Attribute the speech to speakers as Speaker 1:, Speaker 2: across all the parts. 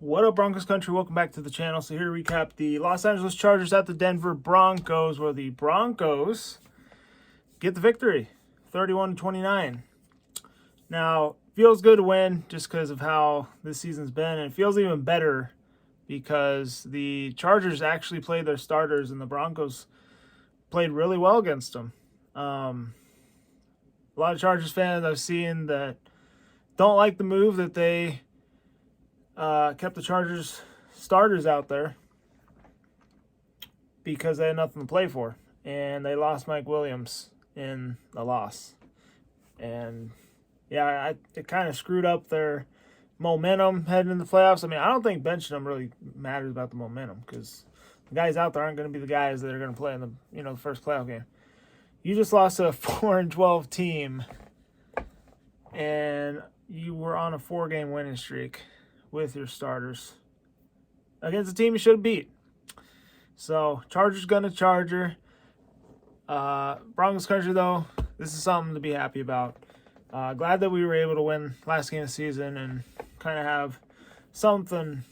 Speaker 1: What up, Broncos country? Welcome back to the channel. So here to recap the Los Angeles Chargers at the Denver Broncos, where the Broncos get the victory, 31-29. Now, feels good to win just because of how this season's been, and it feels even better because the Chargers actually played their starters, and the Broncos played really well against them. A lot of Chargers fans I've seen that don't like the move that they kept the Chargers starters out there because they had nothing to play for, and they lost Mike Williams in the loss. And yeah, it kind of screwed up their momentum heading into the playoffs. I mean, I don't think benching them really matters about the momentum because the guys out there aren't going to be the guys that are going to play in the first playoff game. You just lost to a 4-12 team, and you were on a 4-game winning streak with your starters against a team you should have beat. So, Chargers gonna Charger. Broncos country, though, this is something to be happy about. Glad that we were able to win last game of the season and kind of have something,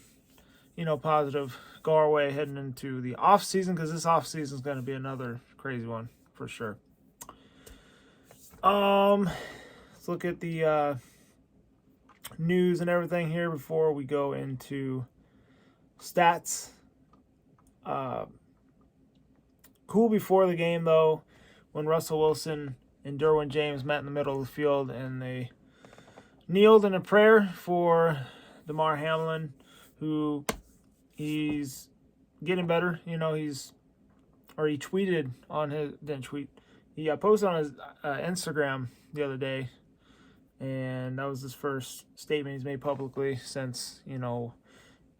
Speaker 1: positive go our way heading into the off season, because this off season is going to be another crazy one for sure. Let's look at the news and everything here before we go into stats. Cool before the game, though, when Russell Wilson and Derwin James met in the middle of the field and they kneeled in a prayer for Damar Hamlin, who he's getting better. He tweeted on his, he posted on his Instagram the other day, and that was his first statement he's made publicly since,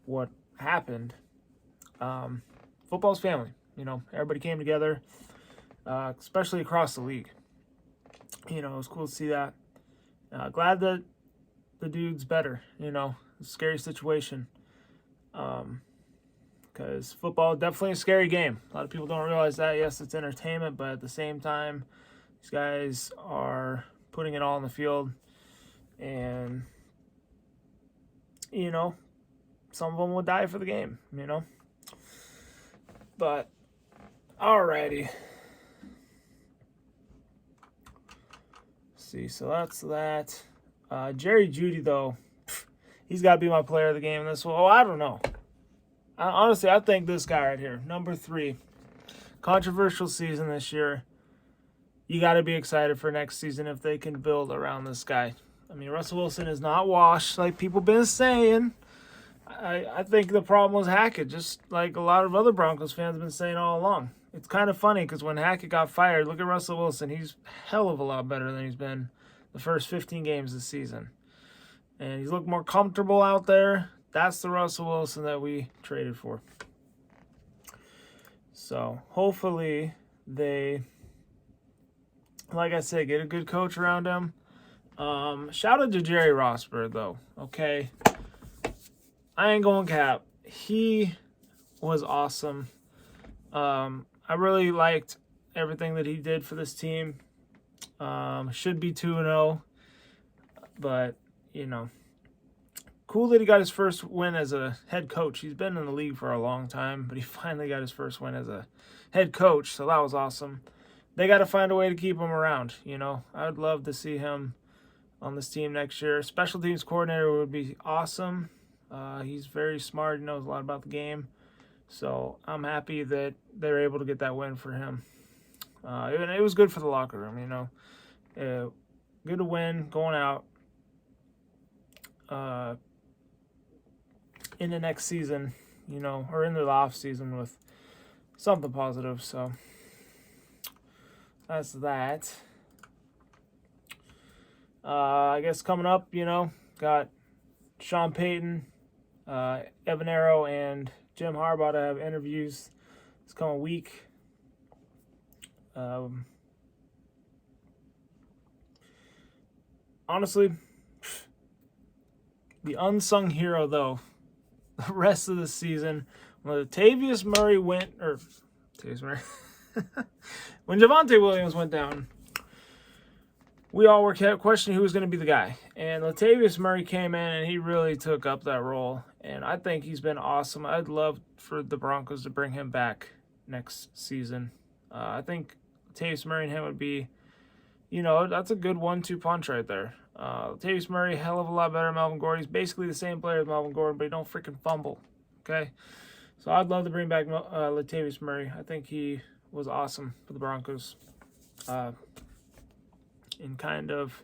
Speaker 1: what happened. Football's family. Everybody came together, especially across the league. It was cool to see that. Glad that the dude's better. It's a scary situation. Because football is definitely a scary game. A lot of people don't realize that. Yes, it's entertainment, but at the same time, these guys are putting it all on the field. And, some of them would die for the game, But, alrighty. See, so that's that. Jerry Jeudy, though, he's got to be my player of the game in this one. Oh, I don't know. Honestly, I think this guy right here, number 3, controversial season this year. You got to be excited for next season if they can build around this guy. I mean, Russell Wilson is not washed like people been saying. I think the problem was Hackett, just like a lot of other Broncos fans have been saying all along. It's kind of funny because when Hackett got fired, look at Russell Wilson. He's hell of a lot better than he's been the first 15 games this season. And he's looked more comfortable out there. That's the Russell Wilson that we traded for. So hopefully they, like I said, get a good coach around him. Shout out to Jerry Rossberg, though. Okay. I ain't going cap. He was awesome. I really liked everything that he did for this team. Should be 2-0. But, cool that he got his first win as a head coach. He's been in the league for a long time, but he finally got his first win as a head coach, so that was awesome. They got to find a way to keep him around, I would love to see him on this team next year. Special teams coordinator would be awesome. He's very smart. He knows a lot about the game. So I'm happy that they're able to get that win for him. It was good for the locker room, good to win going out in the next season, or in the off season with something positive. So that's that. I guess coming up, got Sean Payton, Evan Arrow, and Jim Harbaugh to have interviews this coming week. Honestly, the unsung hero, though, the rest of the season, when Latavius Murray when Javonte Williams went down, we all were questioning who was going to be the guy. And Latavius Murray came in, and he really took up that role. And I think he's been awesome. I'd love for the Broncos to bring him back next season. I think Latavius Murray and him would be, that's a good 1-2 punch right there. Latavius Murray, hell of a lot better than Melvin Gordon. He's basically the same player as Melvin Gordon, but he don't freaking fumble. Okay? So I'd love to bring back Latavius Murray. I think he was awesome for the Broncos. And kind of,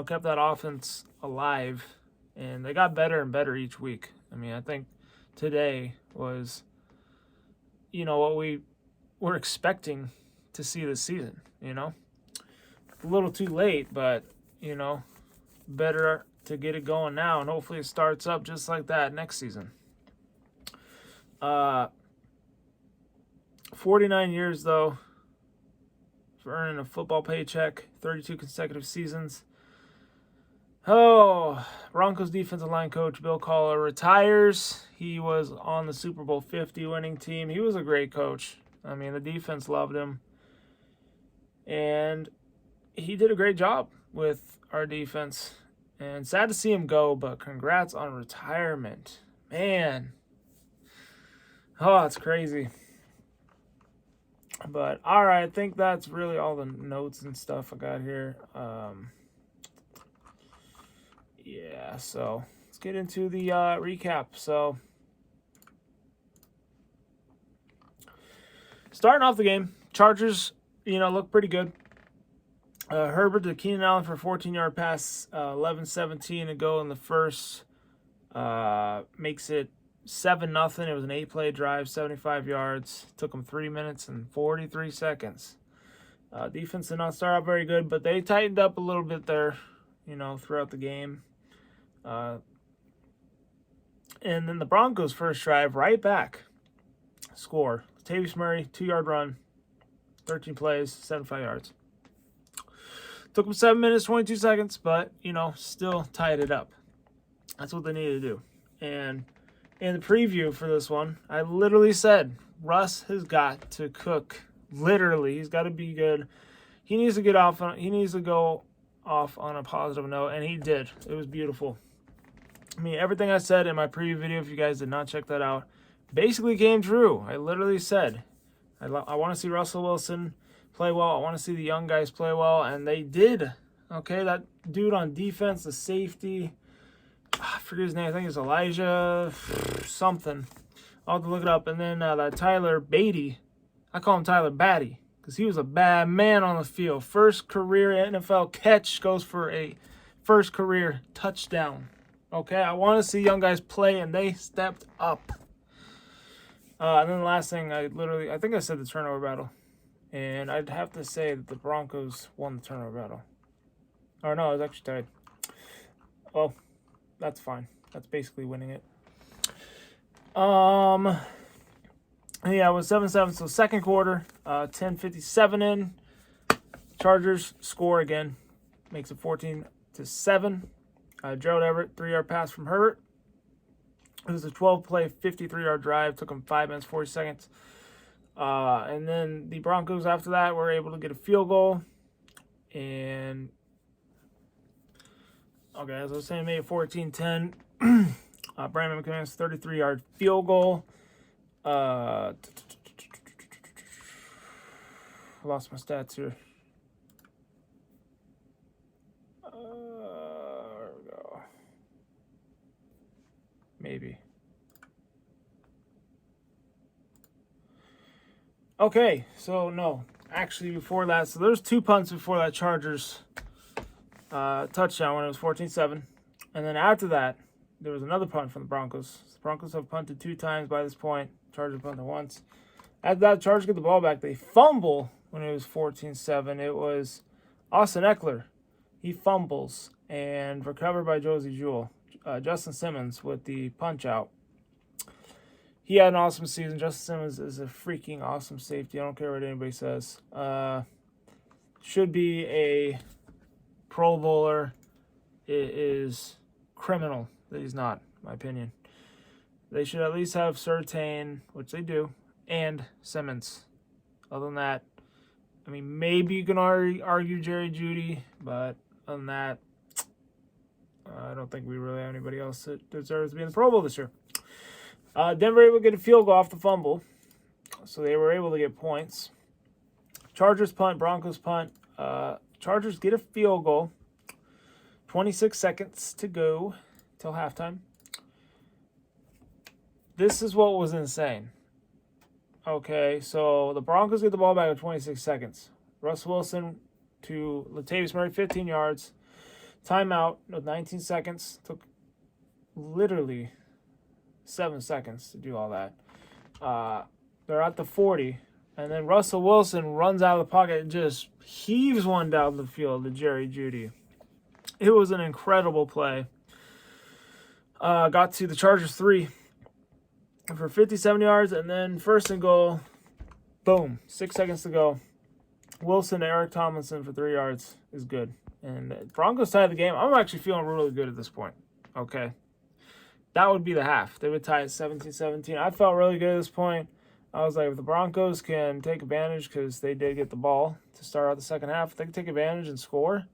Speaker 1: kept that offense alive. And they got better and better each week. I mean, I think today was, what we were expecting to see this season, A little too late, but, better to get it going now. And hopefully it starts up just like that next season. 49 years, though, for earning a football paycheck, 32 consecutive seasons. Oh, Broncos defensive line coach Bill Collar retires. He was on the Super Bowl 50 winning team. He was a great coach. I mean, the defense loved him. And he did a great job with our defense. And sad to see him go, but congrats on retirement. Man. Oh, it's crazy. But, all right, I think that's really all the notes and stuff I got here. Yeah, so let's get into the recap. So, starting off the game, Chargers, look pretty good. Herbert to Keenan Allen for a 14-yard pass, 11-17 to go in the first. Makes it 7-0. It was an 8-play drive, 75 yards. Took them 3 minutes and 43 seconds. Defense did not start out very good, but they tightened up a little bit there, throughout the game. And then the Broncos' first drive, right back, score. Latavius Murray, 2-yard run, 13 plays, 75 yards. Took them 7 minutes, 22 seconds, but, still tied it up. That's what they needed to do. And in the preview for this one, I literally said, Russ has got to cook. Literally, he's got to be good. He needs to go off on a positive note, and he did. It was beautiful. I mean, everything I said in my preview video, if you guys did not check that out, basically came true. I literally said, I want to see Russell Wilson play well. I want to see the young guys play well, and they did. Okay, that dude on defense, the safety, I forget his name. I think it's Elijah something. I'll have to look it up. And then that Tyler Beatty, I call him Tyler Batty because he was a bad man on the field. First career NFL catch goes for a first career touchdown. Okay, I want to see young guys play, and they stepped up. And then the last thing, I think I said the turnover battle. And I'd have to say that the Broncos won the turnover battle. Or no, it was actually tied. Well, that's fine. That's basically winning it. Yeah, it was 7-7. So second quarter, 10:57 in. Chargers score again. Makes it 14-7. Gerald Everett, 3-yard pass from Herbert. It was a 12-play, 53-yard drive. Took him 5 minutes, 40 seconds. And then the Broncos after that were able to get a field goal. And, okay, as I was saying, made it 14-10. Brandon McManus, 33-yard field goal. I lost my stats here. There we go. Maybe. Okay, so no. Actually, before that, so there's 2 punts before that Chargers touchdown when it was 14-7. And then after that, there was another punt from the Broncos. The Broncos have punted 2 times by this point. Chargers punted once. After that, Chargers get the ball back. They fumble when it was 14-7. It was Austin Eckler. He fumbles and recovered by Josie Jewell. Justin Simmons with the punch out. He had an awesome season. Justin Simmons is a freaking awesome safety. I don't care what anybody says. Should be a Pro Bowler. It is criminal that he's not, in my opinion. They should at least have Surtain, which they do, and Simmons. Other than that, I mean, maybe you can argue Jerry Jeudy, but other than that, I don't think we really have anybody else that deserves to be in the Pro Bowl this year. Denver able to get a field goal off the fumble, so they were able to get points. Chargers punt, Broncos punt. Chargers get a field goal. 26 seconds to go till halftime. This is what was insane. Okay, so the Broncos get the ball back with 26 seconds. Russell Wilson to Latavius Murray, 15 yards. Timeout with 19 seconds. Took literally 7 seconds to do all that. They're at the 40. And then Russell Wilson runs out of the pocket and just heaves one down the field to Jerry Jeudy. It was an incredible play. Got to the Chargers 3 for 57 yards. And then first and goal. Boom. 6 seconds to go. Wilson to Eric Tomlinson for 3 yards is good. And the Broncos tied the game. I'm actually feeling really good at this point. Okay. That would be the half. They would tie at 17-17. I felt really good at this point. I was like, if the Broncos can take advantage, because they did get the ball to start out the second half, if they can take advantage and score,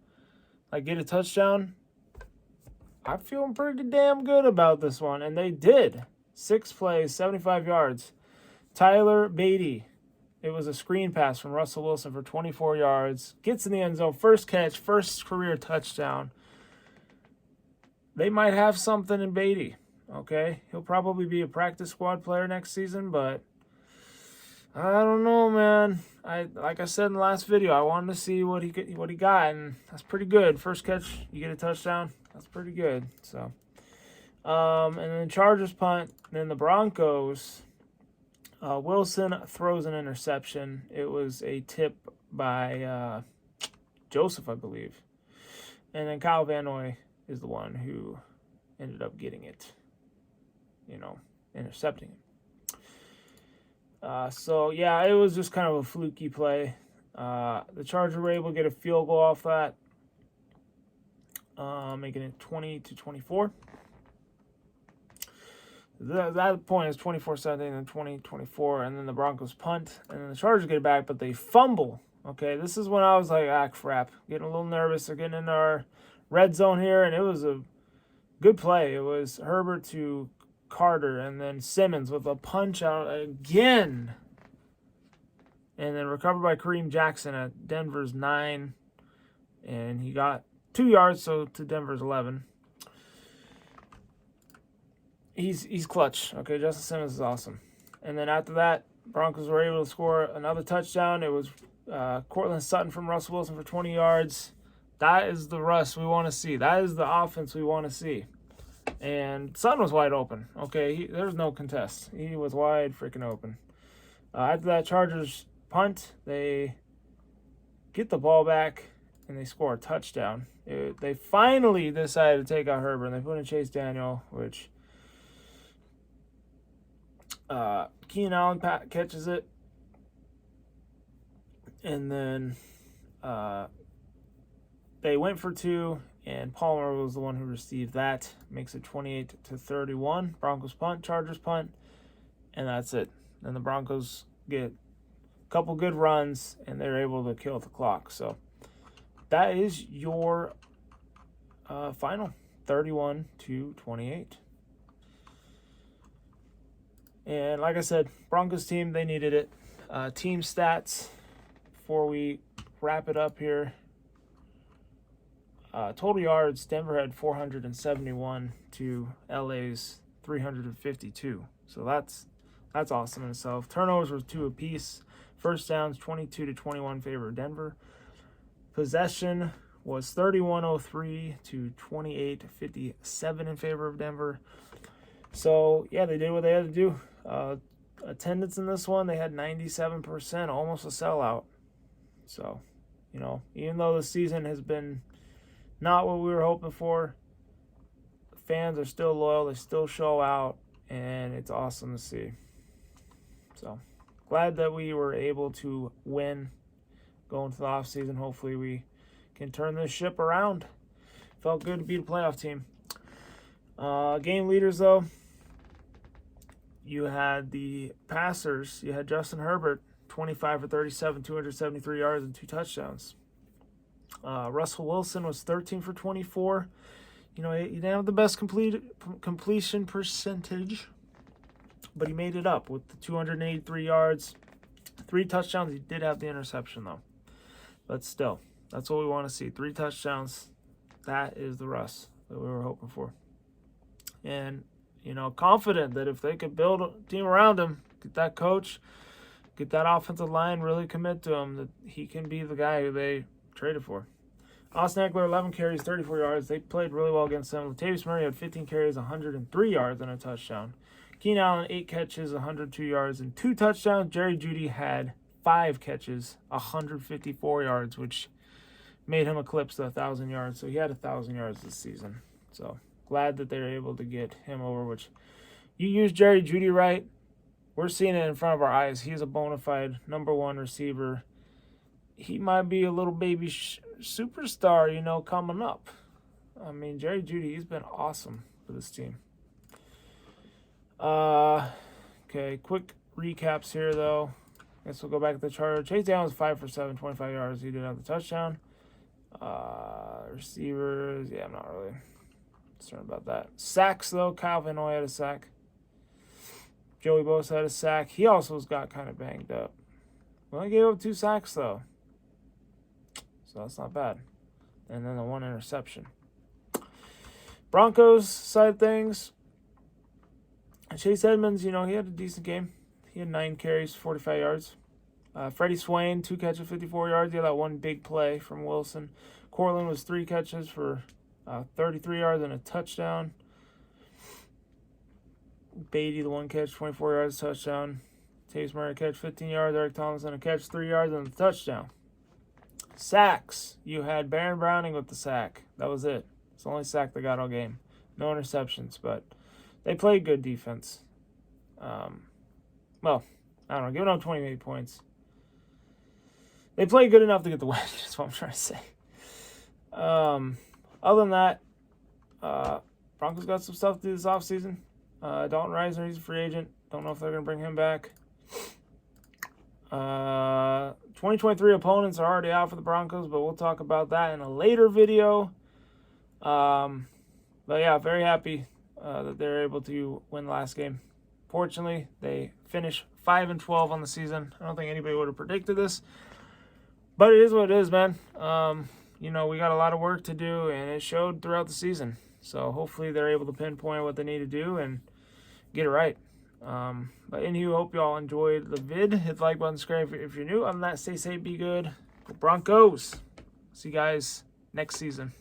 Speaker 1: like get a touchdown, I'm feeling pretty damn good about this one. And they did. 6 plays, 75 yards. Tyler Beatty. It was a screen pass from Russell Wilson for 24 yards. Gets in the end zone. First catch, first career touchdown. They might have something in Beatty. Okay? He'll probably be a practice squad player next season, but I don't know, man. Like I said in the last video, I wanted to see what he got, and that's pretty good. First catch, you get a touchdown. That's pretty good. So, and then Chargers punt. Then the Broncos. Wilson throws an interception. It was a tip by Joseph, I believe. And then Kyle Van Noy is the one who ended up getting it. Intercepting it. So, yeah, it was just kind of a fluky play. The Chargers were able to get a field goal off that, making it 20-24. That point is 24-17 and 20-24, and then the Broncos punt, and then the Chargers get it back, but they fumble. Okay, this is when I was like, crap. Getting a little nervous. They're getting in our red zone here, and it was a good play. It was Herbert to Carter, and then Simmons with a punch out again. And then recovered by Kareem Jackson at Denver's 9. And he got 2 yards, so to Denver's 11. He's clutch. Okay, Justin Simmons is awesome. And then after that, Broncos were able to score another touchdown. It was Cortland Sutton from Russell Wilson for 20 yards. That is the Russ we want to see. That is the offense we want to see. And Sutton was wide open. Okay, there was no contest. He was wide freaking open. After that Chargers punt, they get the ball back and they score a touchdown. They finally decided to take out Herbert, and they put in Chase Daniel, which Keenan Allen catches it. And then they went for 2. And Palmer was the one who received that. Makes it 28-31. Broncos punt, Chargers punt, and that's it. Then the Broncos get a couple good runs, and they're able to kill the clock. So that is your final, 31-28. And like I said, Broncos team, they needed it. Team stats before we wrap it up here. Total yards, Denver had 471 to LA's 352. So that's awesome in itself. Turnovers were 2 apiece. First downs, 22-21 in favor of Denver. Possession was 31-03 to 28-57 in favor of Denver. So, yeah, they did what they had to do. Attendance in this one, they had 97%, almost a sellout. So, even though the season has been not what we were hoping for, the fans are still loyal. They still show out, and it's awesome to see. So, glad that we were able to win going to the offseason. Hopefully we can turn this ship around. Felt good to beat a playoff team. Game leaders, though, you had the passers. You had Justin Herbert, 25 for 37, 273 yards, and 2 touchdowns. Russell Wilson was 13 for 24. He didn't have the best completion percentage, but he made it up with the 283 yards, 3 touchdowns. He did have the interception, though. But still, that's what we want to see. 3 touchdowns. That is the Russ that we were hoping for. And, confident that if they could build a team around him, get that coach, get that offensive line, really commit to him, that he can be the guy who they traded for. Austin Eckler, 11 carries, 34 yards. They played really well against them. Latavius Murray had 15 carries, 103 yards, and a touchdown. Keenan Allen, 8 catches, 102 yards, and 2 touchdowns. Jerry Jeudy had 5 catches, 154 yards, which made him eclipse the 1,000 yards. So he had 1,000 yards this season. So glad that they were able to get him over, which you use Jerry Jeudy right. We're seeing it in front of our eyes. He is a bona fide number 1 receiver. He might be a little baby superstar, coming up. I mean, Jerry Jeudy, he's been awesome for this team. Okay, quick recaps here, though. Guess we'll go back to the chart. Chase Young was 5 for 7, 25 yards. He did have the touchdown. Receivers, I'm not really concerned about that. Sacks, though. Kyle Van Noy had a sack. Joey Bosa had a sack. He also got kind of banged up. We only gave up 2 sacks, though. So that's not bad. And then the 1 interception. Broncos side of things. Chase Edmonds, he had a decent game. He had 9 carries, 45 yards. Freddie Swain, 2 catches, 54 yards. He had that 1 big play from Wilson. Cortland was 3 catches for 33 yards and a touchdown. Beatty, the 1 catch, 24 yards, touchdown. Taves Murray catch, 15 yards. Eric Thompson a catch, 3 yards and a touchdown. Sacks. You had Baron Browning with the sack. That was it. It's the only sack they got all game. No interceptions, but they played good defense. Well, I don't know. Giving up 28 points. They played good enough to get the win. That's what I'm trying to say. Other than that, Broncos got some stuff to do this offseason. Dalton Reisner, he's a free agent. Don't know if they're going to bring him back. 2023 opponents are already out for the Broncos, but we'll talk about that in a later video. But yeah, very happy that they're able to win the last game. Fortunately, they finished 5-12 on the season. I don't think anybody would have predicted this, but it is what it is, man. We got a lot of work to do, and it showed throughout the season. So hopefully they're able to pinpoint what they need to do and get it right. But anywho, hope you all enjoyed the vid. Hit the like button, subscribe if you're new. Other than that, stay safe, be good. Go Broncos. See you guys next season.